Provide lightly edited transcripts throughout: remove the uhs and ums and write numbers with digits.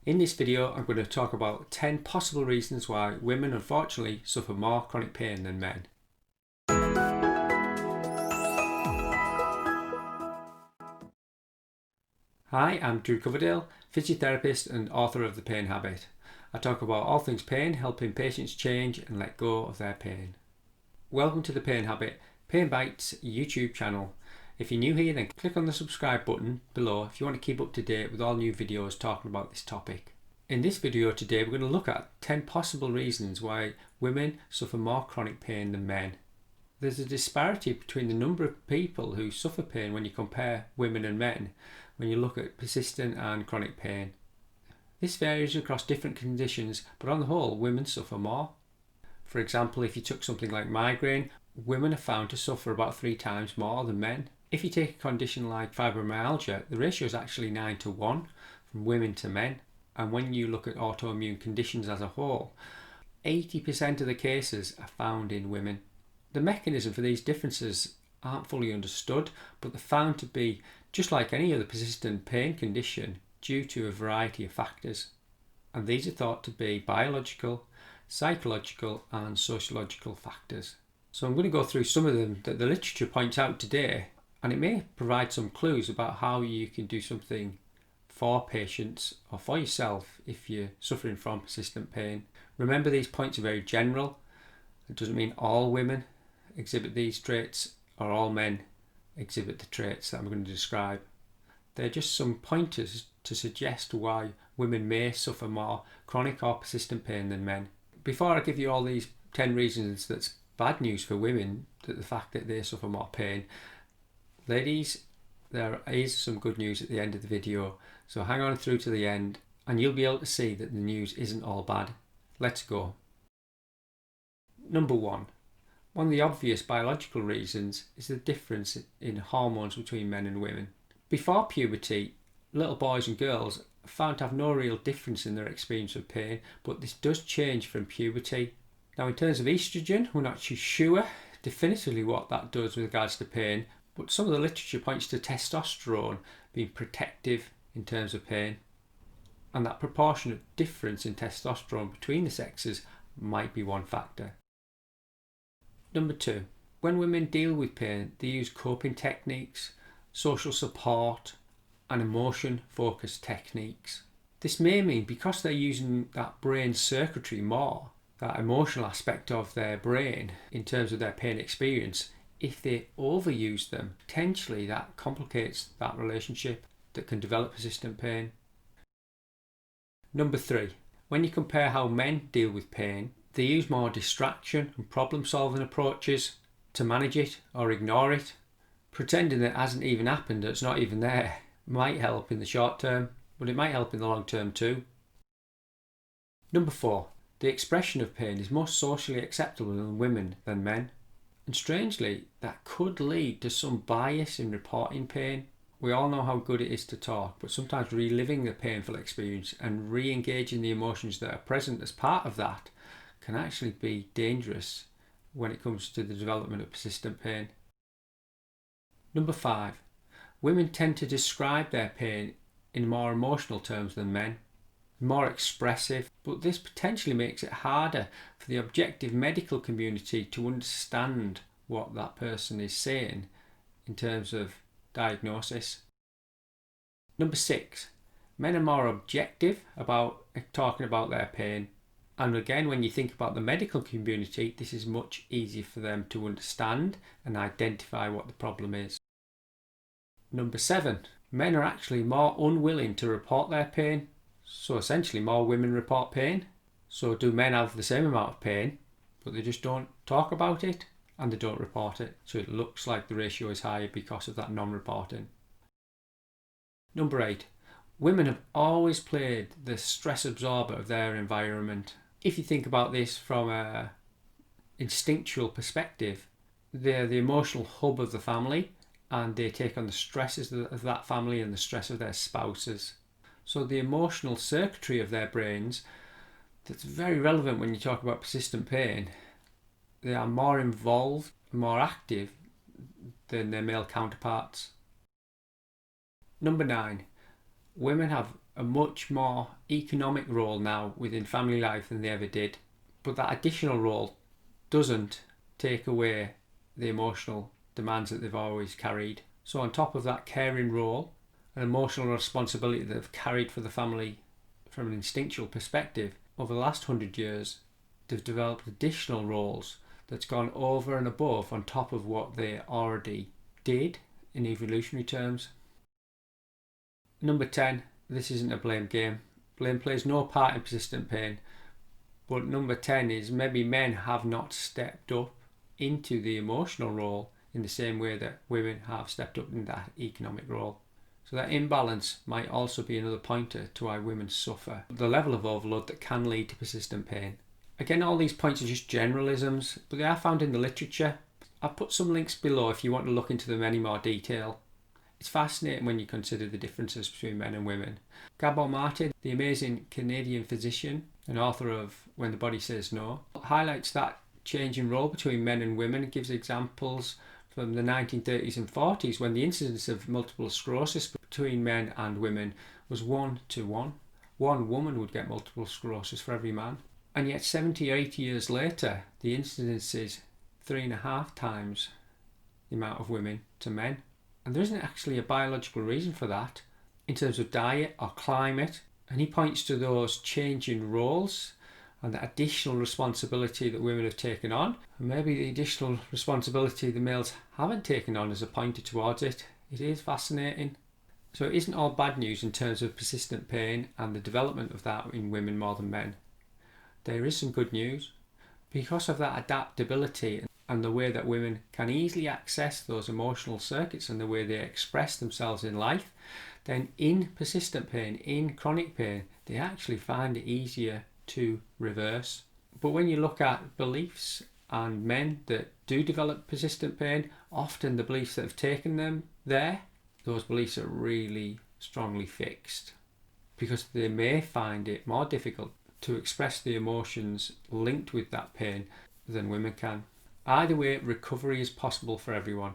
In this video, I'm going to talk about 10 possible reasons why women unfortunately suffer more chronic pain than men. Hi, I'm Coverdale, physiotherapist and author of The Pain Habit. I talk about all things pain, helping patients change and let go of their pain. Welcome to The Pain Habit, Pain Bites YouTube channel. If you're new here, then click on the subscribe button below if you want to keep up to date with all new videos talking about this topic. In this video today, we're going to look at 10 possible reasons why women suffer more chronic pain than men. There's a disparity between the number of people who suffer pain when you compare women and men when you look at persistent and chronic pain. This varies across different conditions, but on the whole, women suffer more. For example, if you took something like migraine, women are found to suffer about 3 times more than men. If you take a condition like fibromyalgia, the ratio is actually 9 to 1 from women to men. And when you look at autoimmune conditions as a whole, 80% of the cases are found in women. The mechanism for these differences aren't fully understood, but they're found to be, just like any other persistent pain condition, due to a variety of factors. And these are thought to be biological, psychological and sociological factors. So I'm going to go through some of them that the literature points out today, and it may provide some clues about how you can do something for patients or for yourself if you're suffering from persistent pain. Remember, these points are very general. It doesn't mean all women exhibit these traits or all men exhibit the traits that I'm going to describe. They're just some pointers to suggest why women may suffer more chronic or persistent pain than men. Before I give you all these 10 reasons that's bad news for women, that the fact that they suffer more pain, ladies, there is some good news at the end of the video, so hang on through to the end and you'll be able to see that the news isn't all bad. Let's go. Number 1. One of the obvious biological reasons is the difference in hormones between men and women. Before puberty, little boys and girls are found to have no real difference in their experience of pain, but this does change from puberty. Now, in terms of estrogen, we're not too sure definitively what that does with regards to pain, but some of the literature points to testosterone being protective in terms of pain, and that proportionate difference in testosterone between the sexes might be one factor. Number 2. When women deal with pain, they use coping techniques, social support and emotion-focused techniques. This may mean because they're using that brain circuitry more, that emotional aspect of their brain in terms of their pain experience, if they overuse them, potentially that complicates that relationship that can develop persistent pain. Number 3. When you compare how men deal with pain, they use more distraction and problem-solving approaches to manage it or ignore it. Pretending that it hasn't even happened, that it's not even there, might help in the short term, but it might help in the long term too. Number 4. The expression of pain is more socially acceptable in women than men. And strangely, that could lead to some bias in reporting pain. We all know how good it is to talk, but sometimes reliving the painful experience and re-engaging the emotions that are present as part of that can actually be dangerous when it comes to the development of persistent pain. Number 5. Women tend to describe their pain in more emotional terms than men, more expressive, but this potentially makes it harder for the objective medical community to understand what that person is saying in terms of diagnosis. Number 6. Men are more objective about talking about their pain, and again, when you think about the medical community, this is much easier for them to understand and identify what the problem is. Number 7. Men are actually more unwilling to report their pain. So essentially more women report pain. So do men have the same amount of pain, but they just don't talk about it and they don't report it. So it looks like the ratio is higher because of that non-reporting. Number 8. Women have always played the stress absorber of their environment. If you think about this from an instinctual perspective, they're the emotional hub of the family and they take on the stresses of that family and the stress of their spouses. So the emotional circuitry of their brains, that's very relevant when you talk about persistent pain. They are more involved, more active than their male counterparts. Number 9. Women have a much more economic role now within family life than they ever did. But that additional role doesn't take away the emotional demands that they've always carried. So on top of that caring role, an emotional responsibility that they've carried for the family from an instinctual perspective, over the last 100 years, they've developed additional roles that's gone over and above on top of what they already did in evolutionary terms. Number 10, this isn't a blame game. Blame plays no part in persistent pain. But number 10 is maybe men have not stepped up into the emotional role in the same way that women have stepped up in that economic role. So that imbalance might also be another pointer to why women suffer the level of overload that can lead to persistent pain. Again, all these points are just generalisms, but they are found in the literature. I've put some links below if you want to look into them in any more detail. It's fascinating when you consider the differences between men and women. Gabor Mate, the amazing Canadian physician and author of When the Body Says No, highlights that change in role between men and women. It gives examples from the 1930s and 40s when the incidence of multiple sclerosis between men and women was 1 to 1. One woman would get multiple sclerosis for every man. And yet 70 or 80 years later, the incidence is 3.5 times the amount of women to men. And there isn't actually a biological reason for that in terms of diet or climate. And he points to those changing roles and the additional responsibility that women have taken on. And maybe the additional responsibility the males haven't taken on as a pointer towards it. It is fascinating. So it isn't all bad news in terms of persistent pain and the development of that in women more than men. There is some good news. Because of that adaptability and the way that women can easily access those emotional circuits and the way they express themselves in life, then in persistent pain, in chronic pain, they actually find it easier to reverse. But when you look at beliefs and men that do develop persistent pain, often the beliefs that have taken them there, those beliefs are really strongly fixed because they may find it more difficult to express the emotions linked with that pain than women can. Either way, recovery is possible for everyone.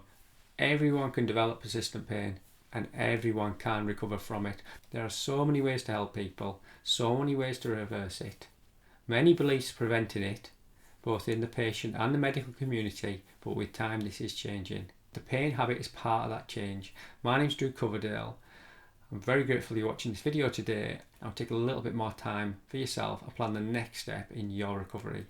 Everyone can develop persistent pain and everyone can recover from it. There are so many ways to help people, so many ways to reverse it. Many beliefs preventing it, both in the patient and the medical community, but with time this is changing. The pain habit is part of that change. My name's Coverdale. I'm very grateful you're watching this video today. I'll take a little bit more time for yourself and plan the next step in your recovery.